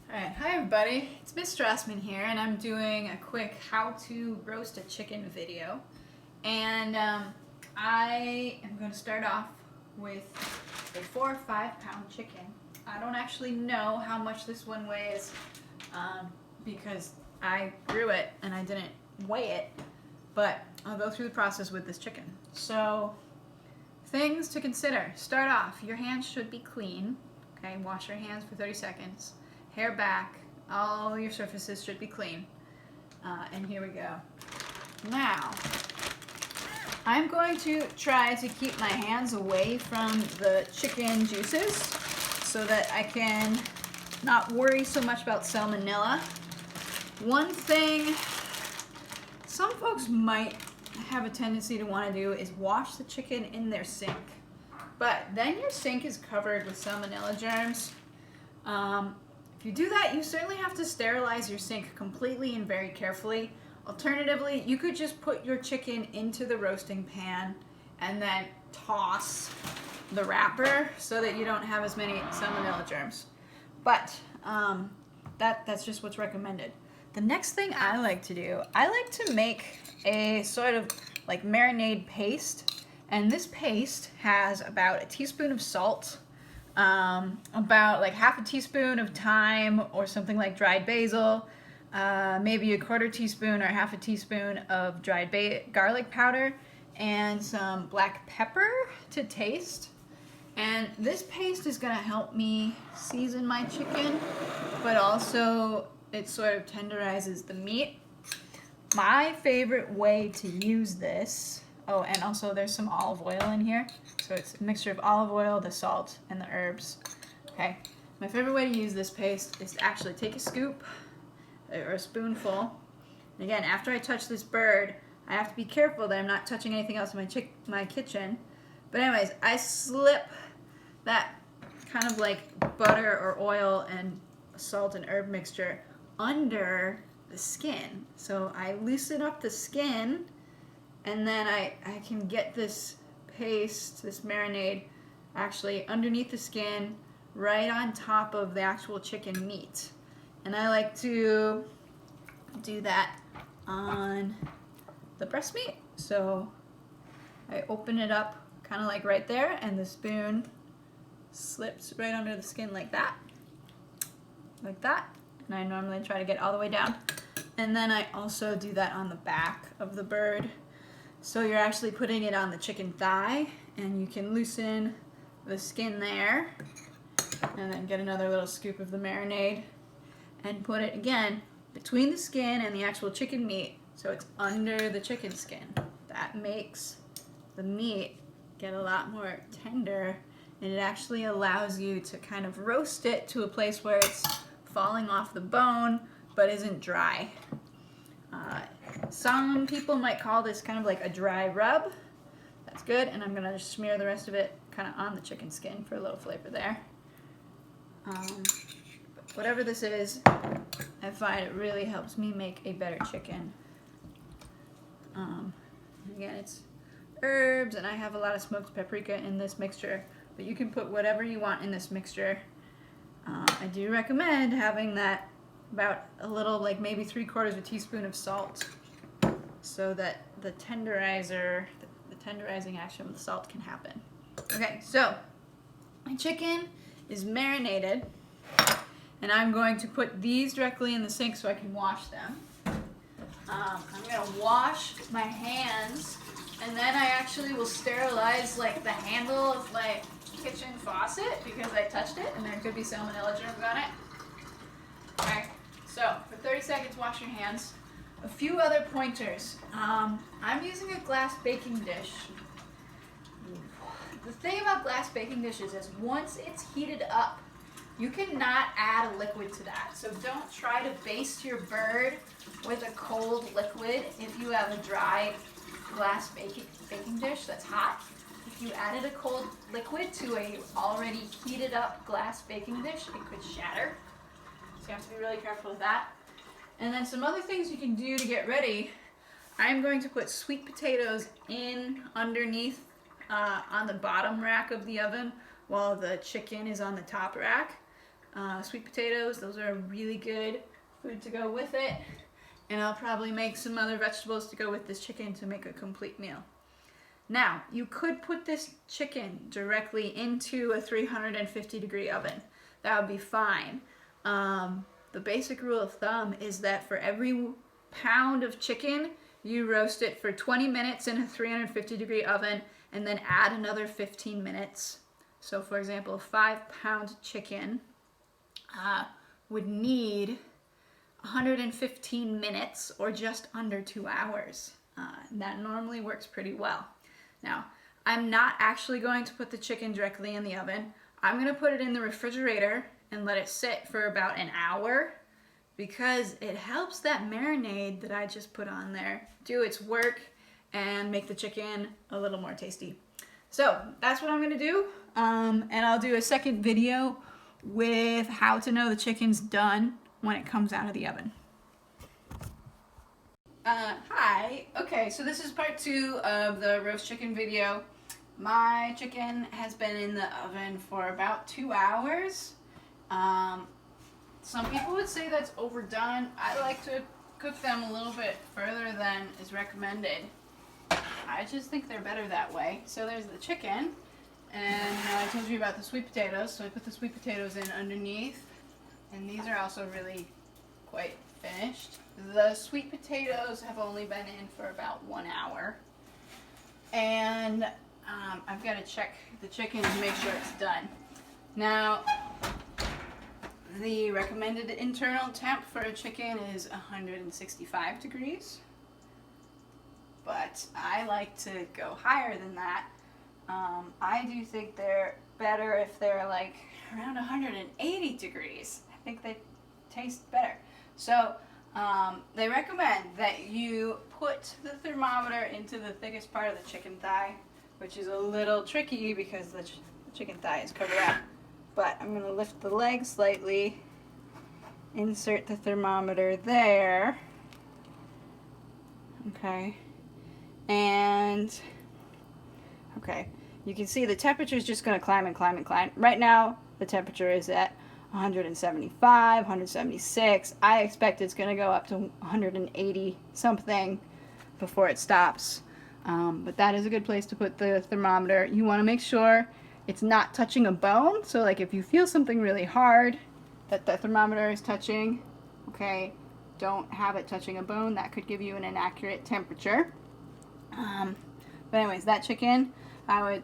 Alright, hi everybody, it's Miss Strassman here, and I'm doing a quick how to roast a chicken video. And I am going to start off with a 4 or 5 pound chicken. I don't actually know how much this one weighs because I grew it and I didn't weigh it, but I'll go through the process with this chicken. So, things to consider. Start off, your hands should be clean. Okay, wash your hands for 30 seconds. Hair back, all your surfaces should be clean. And here we go. Now, I'm going to try to keep my hands away from the chicken juices so that I can not worry so much about salmonella. One thing some folks might have a tendency to want to do is wash the chicken in their sink. But then your sink is covered with salmonella germs. If you do that, you certainly have to sterilize your sink completely and very carefully. Alternatively, you could just put your chicken into the roasting pan and then toss the wrapper so that you don't have as many salmonella germs. But that's just what's recommended. The next thing I like to do, I like to make a sort of like marinade paste. And this paste has about a teaspoon of salt, about like half a teaspoon of thyme or something like dried basil, maybe a quarter teaspoon or half a teaspoon of dried garlic powder, and some black pepper to taste. And this paste is going to help me season my chicken, but also it sort of tenderizes the meat. My favorite way to use this, oh, and also there's some olive oil in here. So it's a mixture of olive oil, the salt, and the herbs. Okay. My favorite way to use this paste is to actually take a scoop or a spoonful. And again, after I touch this bird, I have to be careful that I'm not touching anything else in my kitchen. But anyways, I slip that kind of like butter or oil and salt and herb mixture under the skin. So I loosen up the skin, and then I can get this paste, this marinade, actually underneath the skin, right on top of the actual chicken meat. And I like to do that on the breast meat. So I open it up kind of like right there, and the spoon slips right under the skin like that. Like that. And I normally try to get all the way down. And then I also do that on the back of the bird. So you're actually putting it on the chicken thigh, and you can loosen the skin there, and then get another little scoop of the marinade and put it again between the skin and the actual chicken meat, so it's under the chicken skin. That makes the meat get a lot more tender, and it actually allows you to kind of roast it to a place where it's falling off the bone but isn't dry. Some people might call this kind of like a dry rub. That's good, and I'm going to just smear the rest of it kind of on the chicken skin for a little flavor there. Whatever this is, I find it really helps me make a better chicken. Again, it's herbs, and I have a lot of smoked paprika in this mixture, but you can put whatever you want in this mixture. I do recommend having that about a little, like maybe 3/4 of a teaspoon of salt, so that the tenderizing action of the salt can happen. Okay, so my chicken is marinated, and I'm going to put these directly in the sink so I can wash them. I'm going to wash my hands, and then I actually will sterilize like the handle of my kitchen faucet because I touched it and there could be salmonella germs on it. Okay, so for 30 seconds, wash your hands. A few other pointers. I'm using a glass baking dish. The thing about glass baking dishes is once it's heated up, you cannot add a liquid to that. So don't try to baste your bird with a cold liquid if you have a dry glass baking dish that's hot. If you added a cold liquid to a already heated up glass baking dish, it could shatter. So you have to be really careful with that. And then some other things you can do to get ready. I'm going to put sweet potatoes in underneath on the bottom rack of the oven while the chicken is on the top rack. sweet potatoes. Those are a really good food to go with it. And I'll probably make some other vegetables to go with this chicken to make a complete meal. Now, you could put this chicken directly into a 350-degree oven. That would be fine. The basic rule of thumb is that for every pound of chicken, you roast it for 20 minutes in a 350-degree oven and then add another 15 minutes. So for example, a 5-pound chicken would need 115 minutes or just under 2 hours. That normally works pretty well. Now, I'm not actually going to put the chicken directly in the oven. I'm going to put it in the refrigerator and let it sit for about an hour because it helps that marinade that I just put on there do its work and make the chicken a little more tasty. So that's what I'm going to do, and I'll do a second video with how to know the chicken's done when it comes out of the oven. Hi. Okay, so this is part 2 of the roast chicken video. My chicken has been in the oven for about 2 hours. Some people would say that's overdone. I like to cook them a little bit further than is recommended. I just think they're better that way. So there's the chicken, and I told you about the sweet potatoes, so I put the sweet potatoes in underneath, and these are also really quite finished. The sweet potatoes have only been in for about 1 hour, and I've got to check the chicken to make sure it's done. Now, the recommended internal temp for a chicken is 165 degrees, but I like to go higher than that. I do think they're better if they're like around 180 degrees. I think they taste better. So they recommend that you put the thermometer into the thickest part of the chicken thigh, which is a little tricky because the chicken thigh is covered up. But I'm going to lift the leg slightly, insert the thermometer there, okay, and, okay, you can see the temperature is just going to climb and climb and climb. Right now, the temperature is at 175, 176. I expect it's going to go up to 180 something before it stops. But that is a good place to put the thermometer. You want to make sure it's not touching a bone. So like if you feel something really hard that the thermometer is touching, okay, don't have it touching a bone. That could give you an inaccurate temperature. But anyways, that chicken, I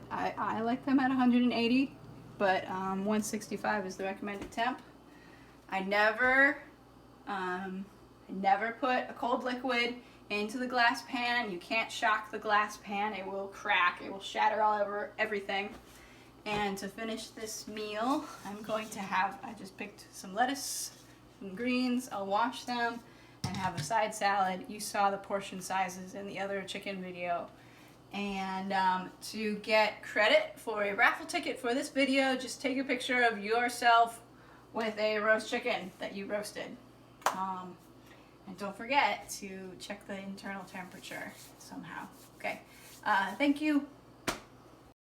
like them at 180, but 165 is the recommended temp. I never put a cold liquid into the glass pan. You can't shock the glass pan. It will crack. It will shatter all over everything. And to finish this meal, I'm going to have, I just picked some lettuce, some greens. I'll wash them and have a side salad. You saw the portion sizes in the other chicken video. And to get credit for a raffle ticket for this video, just take a picture of yourself with a roast chicken that you roasted. And don't forget to check the internal temperature somehow. Okay, thank you.